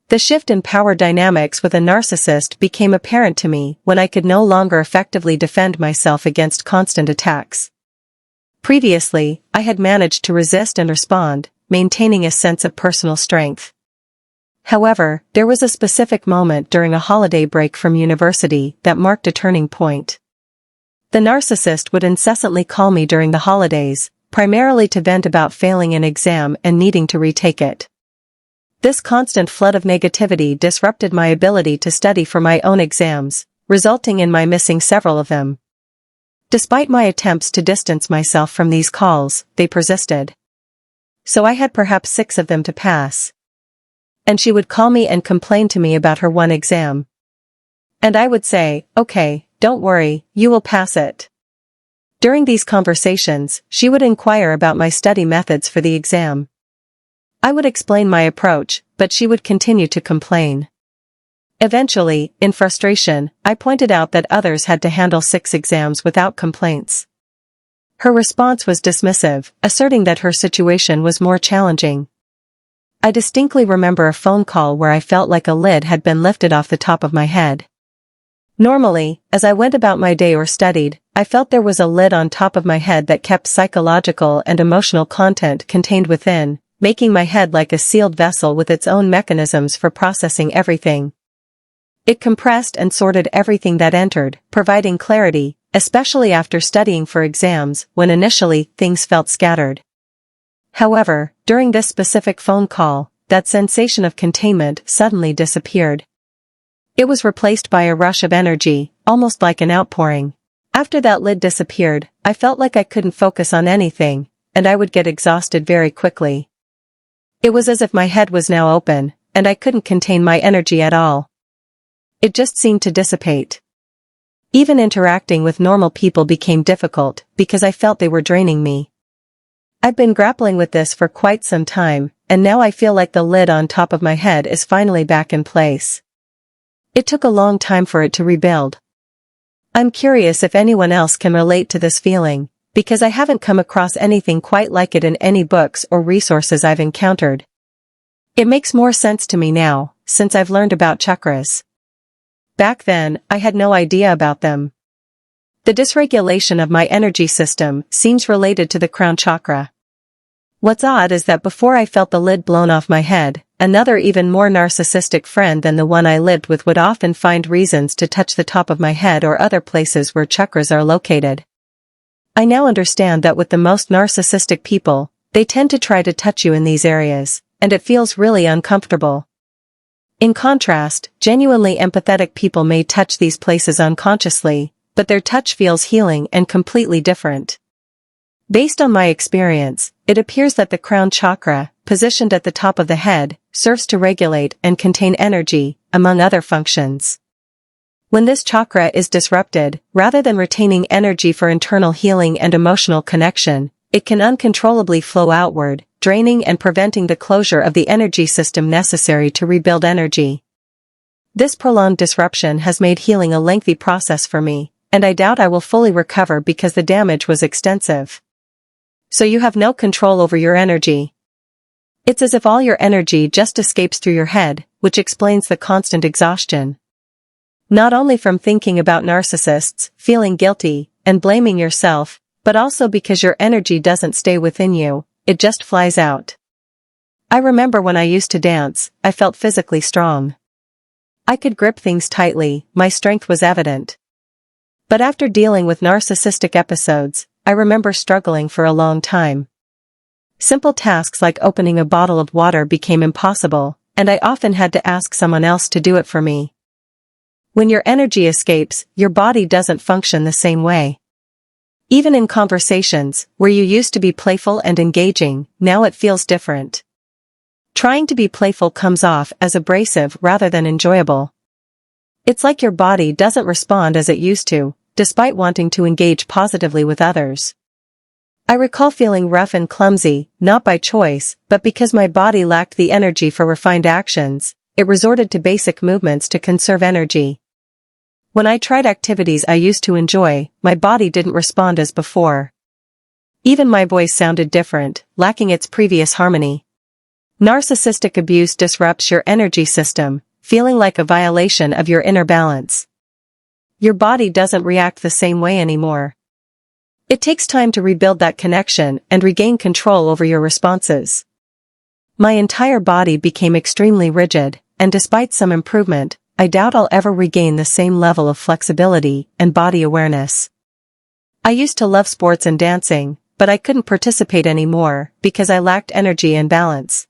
The shift in power dynamics with a narcissist became apparent to me when I could no longer effectively defend myself against constant attacks. Previously, I had managed to resist and respond, maintaining a sense of personal strength. However, there was a specific moment during a holiday break from university that marked a turning point. The narcissist would incessantly call me during the holidays, primarily to vent about failing an exam and needing to retake it. This constant flood of negativity disrupted my ability to study for my own exams, resulting in my missing several of them. Despite my attempts to distance myself from these calls, they persisted. So I had perhaps 6 of them to pass. And she would call me and complain to me about her one exam. And I would say, "Okay, don't worry, you will pass it." During these conversations, she would inquire about my study methods for the exam. I would explain my approach, but she would continue to complain. Eventually, in frustration, I pointed out that others had to handle 6 exams without complaints. Her response was dismissive, asserting that her situation was more challenging. I distinctly remember a phone call where I felt like a lid had been lifted off the top of my head. Normally, as I went about my day or studied, I felt there was a lid on top of my head that kept psychological and emotional content contained within, making my head like a sealed vessel with its own mechanisms for processing everything. It compressed and sorted everything that entered, providing clarity, especially after studying for exams when initially things felt scattered. However, during this specific phone call, that sensation of containment suddenly disappeared. It was replaced by a rush of energy, almost like an outpouring. After that lid disappeared, I felt like I couldn't focus on anything, and I would get exhausted very quickly. It was as if my head was now open, and I couldn't contain my energy at all. It just seemed to dissipate. Even interacting with normal people became difficult because I felt they were draining me. I've been grappling with this for quite some time, and now I feel like the lid on top of my head is finally back in place. It took a long time for it to rebuild. I'm curious if anyone else can relate to this feeling, because I haven't come across anything quite like it in any books or resources I've encountered. It makes more sense to me now, since I've learned about chakras. Back then, I had no idea about them. The dysregulation of my energy system seems related to the crown chakra. What's odd is that before I felt the lid blown off my head, another even more narcissistic friend than the one I lived with would often find reasons to touch the top of my head or other places where chakras are located. I now understand that with the most narcissistic people, they tend to try to touch you in these areas, and it feels really uncomfortable. In contrast, genuinely empathetic people may touch these places unconsciously, but their touch feels healing and completely different. Based on my experience, it appears that the crown chakra, positioned at the top of the head, serves to regulate and contain energy, among other functions. When this chakra is disrupted, rather than retaining energy for internal healing and emotional connection, it can uncontrollably flow outward, draining and preventing the closure of the energy system necessary to rebuild energy. This prolonged disruption has made healing a lengthy process for me, and I doubt I will fully recover because the damage was extensive. So you have no control over your energy. It's as if all your energy just escapes through your head, which explains the constant exhaustion. Not only from thinking about narcissists, feeling guilty, and blaming yourself, but also because your energy doesn't stay within you, it just flies out. I remember when I used to dance, I felt physically strong. I could grip things tightly, my strength was evident. But after dealing with narcissistic episodes, I remember struggling for a long time. Simple tasks like opening a bottle of water became impossible, and I often had to ask someone else to do it for me. When your energy escapes, your body doesn't function the same way. Even in conversations, where you used to be playful and engaging, now it feels different. Trying to be playful comes off as abrasive rather than enjoyable. It's like your body doesn't respond as it used to, despite wanting to engage positively with others. I recall feeling rough and clumsy, not by choice, but because my body lacked the energy for refined actions. It resorted to basic movements to conserve energy. When I tried activities I used to enjoy, my body didn't respond as before. Even my voice sounded different, lacking its previous harmony. Narcissistic abuse disrupts your energy system, feeling like a violation of your inner balance. Your body doesn't react the same way anymore. It takes time to rebuild that connection and regain control over your responses. My entire body became extremely rigid, and despite some improvement, I doubt I'll ever regain the same level of flexibility and body awareness. I used to love sports and dancing, but I couldn't participate anymore because I lacked energy and balance.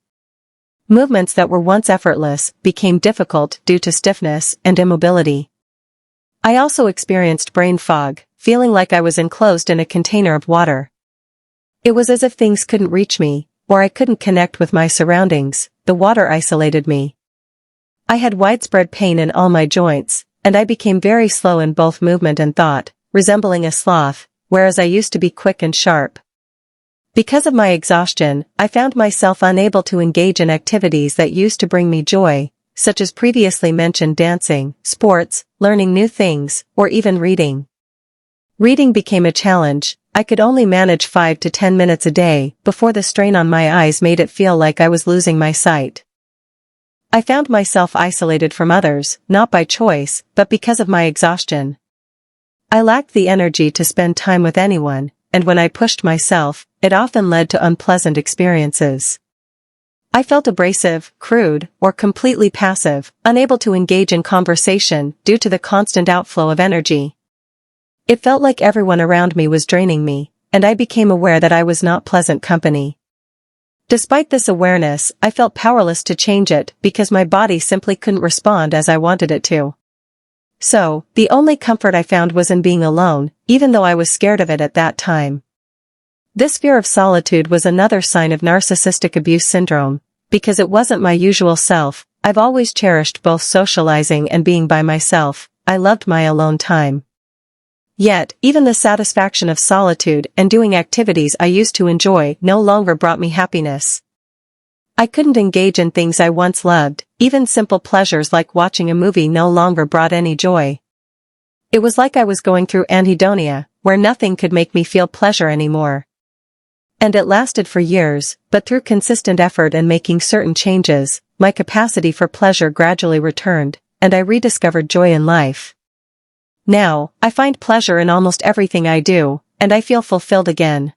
Movements that were once effortless became difficult due to stiffness and immobility. I also experienced brain fog, feeling like I was enclosed in a container of water. It was as if things couldn't reach me, or I couldn't connect with my surroundings. The water isolated me. I had widespread pain in all my joints, and I became very slow in both movement and thought, resembling a sloth, whereas I used to be quick and sharp. Because of my exhaustion, I found myself unable to engage in activities that used to bring me joy, such as previously mentioned dancing, sports, learning new things, or even reading. Reading became a challenge. I could only manage 5 to 10 minutes a day before the strain on my eyes made it feel like I was losing my sight. I found myself isolated from others, not by choice, but because of my exhaustion. I lacked the energy to spend time with anyone, and when I pushed myself, it often led to unpleasant experiences. I felt abrasive, crude, or completely passive, unable to engage in conversation due to the constant outflow of energy. It felt like everyone around me was draining me, and I became aware that I was not pleasant company. Despite this awareness, I felt powerless to change it because my body simply couldn't respond as I wanted it to. So, the only comfort I found was in being alone, even though I was scared of it at that time. This fear of solitude was another sign of narcissistic abuse syndrome. Because it wasn't my usual self, I've always cherished both socializing and being by myself. I loved my alone time. Yet, even the satisfaction of solitude and doing activities I used to enjoy no longer brought me happiness. I couldn't engage in things I once loved, even simple pleasures like watching a movie no longer brought any joy. It was like I was going through anhedonia, where nothing could make me feel pleasure anymore. And it lasted for years, but through consistent effort and making certain changes, my capacity for pleasure gradually returned, and I rediscovered joy in life. Now, I find pleasure in almost everything I do, and I feel fulfilled again.